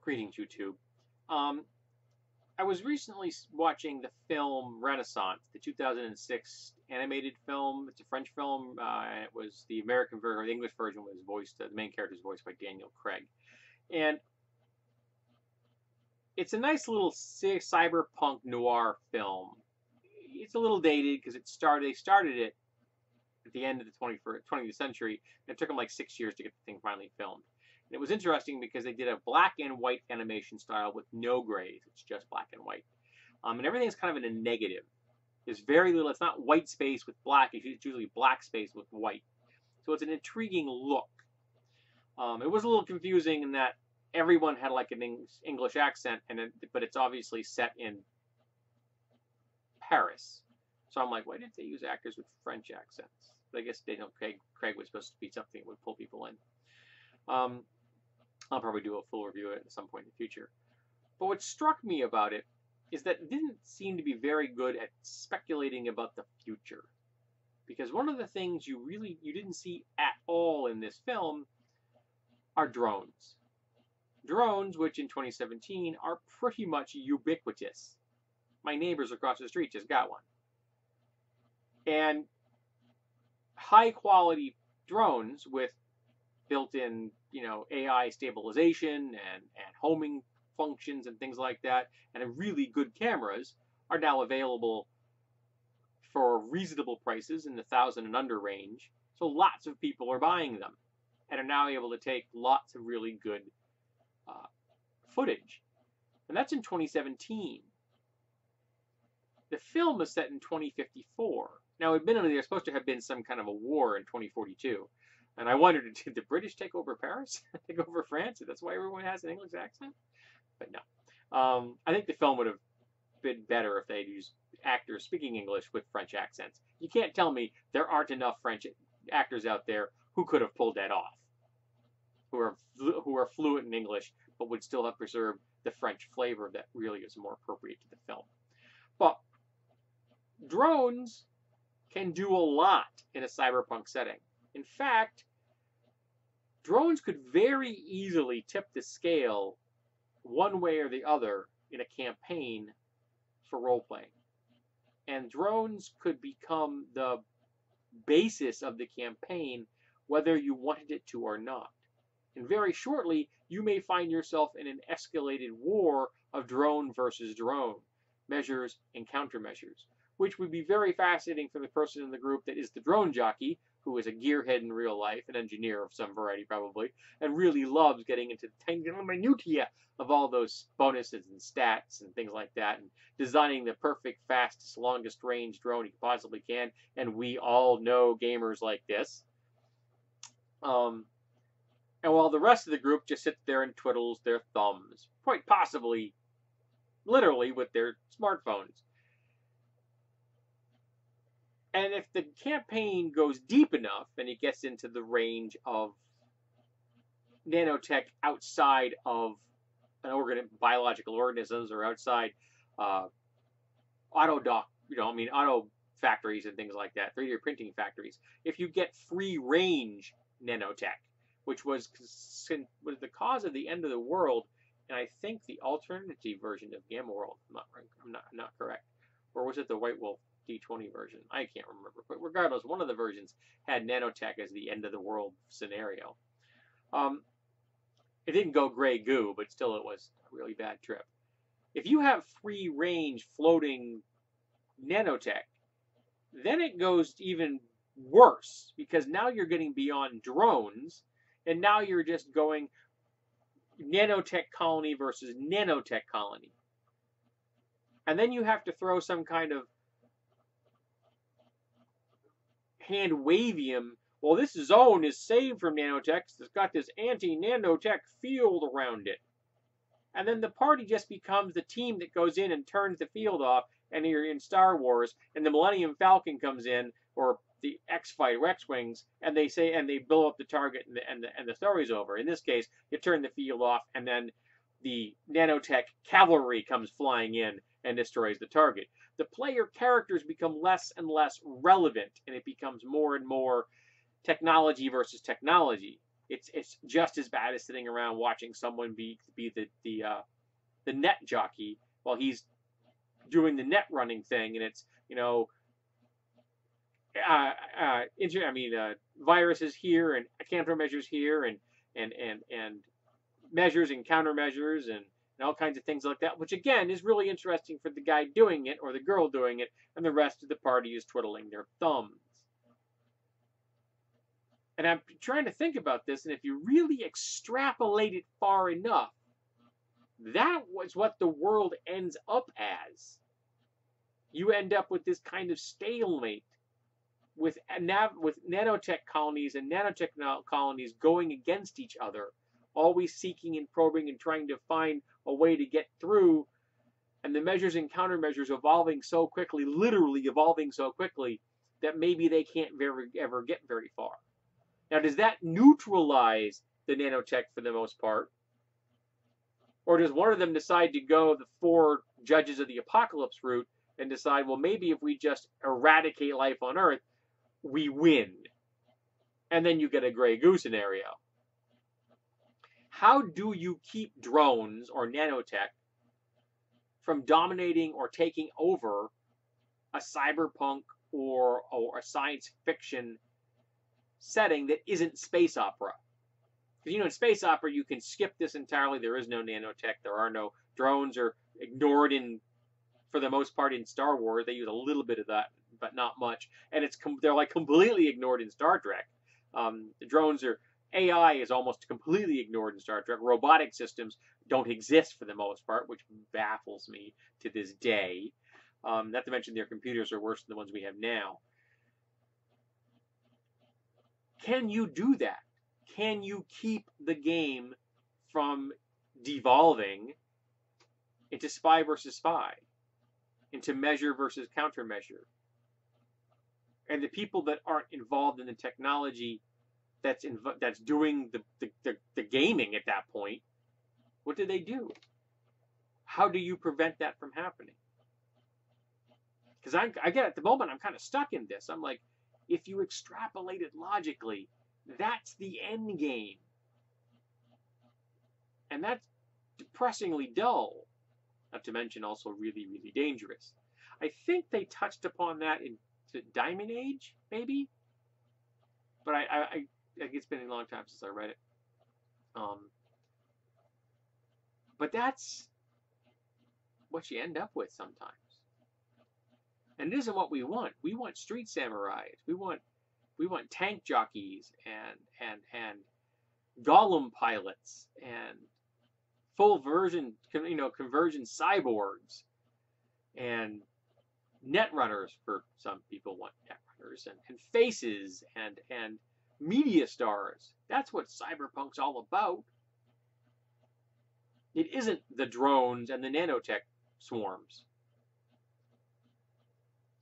Greetings, YouTube. Um, I was recently watching the film Renaissance, the 2006 animated film. It's a French film, and it was the American version, or the English version was voiced, the main character is voiced by Daniel Craig. And it's a nice little cyberpunk noir film. It's a little dated because they started it at the end of the 20th century, and it took them like 6 years to get the thing finally filmed. And it was interesting because they did a black and white animation style with no grays. It's just black and white. And everything's kind of in a negative. There's very little, it's not white space with black, it's usually black space with white. So it's an intriguing look. It was a little confusing in that everyone had like an English accent, but it's obviously set in Paris. So I'm like, why didn't they use actors with French accents? But I guess Daniel Craig was supposed to be something that would pull people in. I'll probably do a full review of it at some point in the future. But what struck me about it is that it didn't seem to be very good at speculating about the future. Because one of the things you didn't see at all in this film are drones. Drones, which in 2017 are pretty much ubiquitous. My neighbors across the street just got one. And high quality drones with built-in, AI stabilization and homing functions and things like that, and really good cameras are now available for reasonable prices in the 1,000 and under range. So lots of people are buying them and are now able to take lots of really good footage. And that's in 2017. The film is set in 2054. Now, admittedly, there's supposed to have been some kind of a war in 2042. And I wondered, did the British take over Paris? Take over France? That's why everyone has an English accent? But no. I think the film would have been better if they'd used actors speaking English with French accents. You can't tell me there aren't enough French actors out there who could have pulled that off, who are fluent in English, but would still have preserved the French flavor that really is more appropriate to the film. But drones can do a lot in a cyberpunk setting. In fact, drones could very easily tip the scale one way or the other in a campaign for role-playing. And drones could become the basis of the campaign whether you wanted it to or not. And very shortly, you may find yourself in an escalated war of drone versus drone measures and countermeasures, which would be very fascinating for the person in the group that is the drone jockey, who is a gearhead in real life, an engineer of some variety probably, and really loves getting into the technical minutiae of all those bonuses and stats and things like that, and designing the perfect, fastest, longest range drone he possibly can. And we all know gamers like this. And while the rest of the group just sits there and twiddles their thumbs, quite possibly, literally, with their smartphones. And if the campaign goes deep enough and it gets into the range of nanotech outside of biological organisms or outside auto factories and things like that, 3D printing factories, if you get free range nanotech, which was the cause of the end of the world, and I think the alternative version of Gamma World, I'm not correct, or was it the White Wolf D20 version? I can't remember. But regardless, one of the versions had nanotech as the end of the world scenario. It didn't go gray goo, but still it was a really bad trip. If you have free range floating nanotech, then it goes even worse, because now you're getting beyond drones, and now you're just going nanotech colony versus nanotech colony. And then you have to throw some kind of hand-wavium. Well, this zone is saved from nanotech. It's got this anti-nanotech field around it. And then the party just becomes the team that goes in and turns the field off, and you're in Star Wars, and the Millennium Falcon comes in, or the X-Wings, and they blow up the target, and the story's over. In this case, you turn the field off, and then the nanotech cavalry comes flying in and destroys the target. The player characters become less and less relevant, and it becomes more and more technology versus technology. it's just as bad as sitting around watching someone be the net jockey while he's doing the net running thing, and it's viruses here and countermeasures here and measures and countermeasures and all kinds of things like that, which again is really interesting for the guy doing it or the girl doing it, and the rest of the party is twiddling their thumbs. And I'm trying to think about this, and if you really extrapolate it far enough, that was what the world ends up as. You end up with this kind of stalemate with nanotech colonies and nanotech colonies going against each other, always seeking and probing and trying to find a way to get through, and the measures and countermeasures evolving so quickly, literally evolving so quickly, that maybe they can't ever get very far. Now, does that neutralize the nanotech for the most part? Or does one of them decide to go the 4 judges of the apocalypse route and decide, well, maybe if we just eradicate life on Earth, we win? And then you get a Grey Goo scenario. How do you keep drones or nanotech from dominating or taking over a cyberpunk or a science fiction setting that isn't space opera? Because, in space opera, you can skip this entirely. There is no nanotech. There are no drones, are ignored for the most part in Star Wars. They use a little bit of that, but not much. And they're like completely ignored in Star Trek. The drones AI is almost completely ignored in Star Trek. Robotic systems don't exist for the most part, which baffles me to this day. Not to mention their computers are worse than the ones we have now. Can you do that? Can you keep the game from devolving into spy versus spy, into measure versus countermeasure? And the people that aren't involved in the technology that's doing the gaming at that point, what do they do? How do you prevent that from happening? Because I get at the moment, I'm kind of stuck in this. I'm like, if you extrapolate it logically, that's the end game. And that's depressingly dull. Not to mention also really, really dangerous. I think they touched upon that in Diamond Age, maybe? But I it's been a long time since I read it. But that's what you end up with sometimes. And it isn't what we want. We want street samurais. We want tank jockeys and golem pilots and full version, conversion cyborgs and net runners. For some people want net runners and faces and media stars. That's what cyberpunk's all about. It isn't the drones and the nanotech swarms.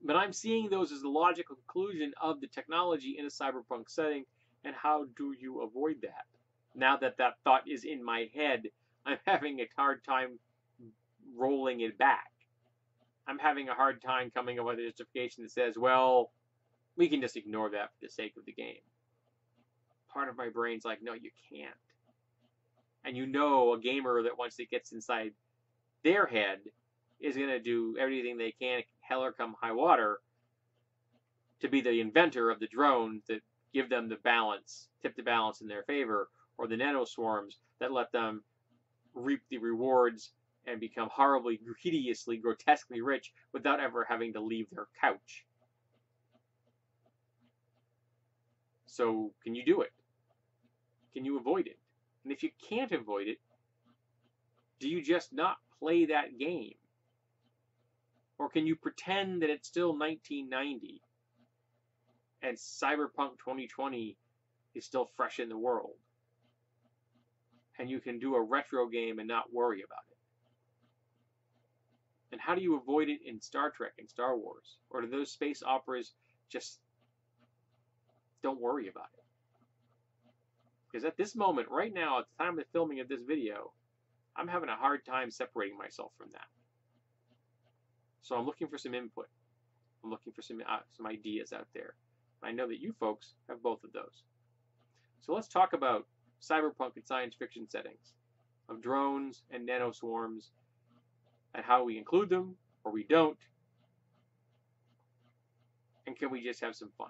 But I'm seeing those as the logical conclusion of the technology in a cyberpunk setting, and how do you avoid that? Now that that thought is in my head, I'm having a hard time rolling it back. I'm having a hard time coming up with a justification that says, well, we can just ignore that for the sake of the game. Part of my brain's like, no, you can't. And a gamer that once it gets inside their head is going to do everything they can, hell or come high water, to be the inventor of the drones that give them the balance, tip the balance in their favor, or the nanoswarms that let them reap the rewards and become horribly, hideously, grotesquely rich without ever having to leave their couch. So, can you do it? Can you avoid it? And if you can't avoid it, do you just not play that game? Or can you pretend that it's still 1990 and Cyberpunk 2020 is still fresh in the world? And you can do a retro game and not worry about it? And how do you avoid it in Star Trek and Star Wars? Or do those space operas just don't worry about it? Because at this moment, right now, at the time of the filming of this video, I'm having a hard time separating myself from that. So I'm looking for some input. I'm looking for some ideas out there. I know that you folks have both of those. So let's talk about cyberpunk and science fiction settings of drones and nanoswarms and how we include them or we don't, and can we just have some fun?